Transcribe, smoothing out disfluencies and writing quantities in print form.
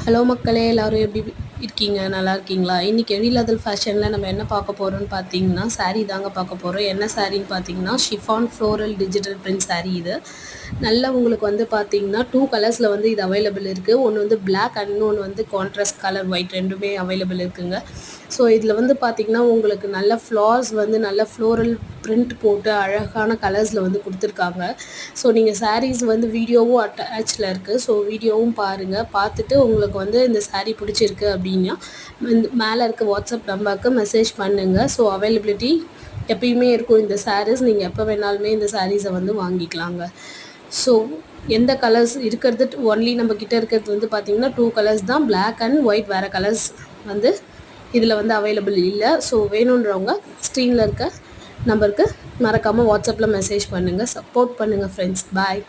Hello மக்களே, எல்லாரும் எப்படி இருக்கீங்க? நல்லா இருக்கீங்களா? இன்றைக்கி எழிலதள் ஃபேஷனில் நம்ம என்ன பார்க்க போகிறோம்னு பார்த்தீங்கன்னா, சாரீ தாங்க பார்க்க போகிறோம். என்ன சாரின்னு பார்த்தீங்கன்னா, chiffon floral digital print sari இது. நல்லா உங்களுக்கு வந்து பார்த்தீங்கன்னா 2 கலர்ஸில் வந்து இது அவைலபிள் இருக்குது. ஒன்று வந்து பிளாக் அண்ட் இன்னொன்று வந்து கான்ட்ராஸ்ட் கலர் ஒயிட் ரெண்டுமே அவைலபிள் இருக்குங்க. ஸோ இதில் வந்து பார்த்திங்கன்னா உங்களுக்கு நல்ல ஃப்ளார்ஸ் வந்து நல்ல ஃப்ளோரல் பிரிண்ட் போட்டு அழகான கலர்ஸில் வந்து கொடுத்துருக்காங்க. ஸோ நீங்கள் சாரீஸ் வந்து வீடியோவும் அட்டாச்சில் இருக்குது. ஸோ வீடியோவும் பாருங்கள். பார்த்துட்டு உங்களுக்கு வந்து இந்த சாரீ பிடிச்சிருக்கு அப்படின்னா மேலே இருக்க வாட்ஸ்அப் நம்பருக்கு மெசேஜ் பண்ணுங்கள். ஸோ அவைலபிலிட்டி எப்பயுமே இருக்கும் இந்த சாரீஸ். நீங்கள் எப்போ வேணாலுமே இந்த சாரீஸை வந்து வாங்கிக்கலாங்க. ஸோ எந்த கலர்ஸ் இருக்கிறது ஒன்லி நம்ம கிட்டே இருக்கிறது வந்து பார்த்திங்கன்னா 2 கலர்ஸ் தான், பிளாக் அண்ட் ஒயிட். வேறு கலர்ஸ் வந்து இதில் வந்து அவைலபிள் இல்லை. ஸோ வேணுன்றவங்க ஸ்க்ரீனில் இருக்க நம்பருக்கு மறக்காமல் வாட்ஸ்அப்பில் மெசேஜ் பண்ணுங்கள். சப்போர்ட் பண்ணுங்கள் ஃப்ரெண்ட்ஸ். பாய்.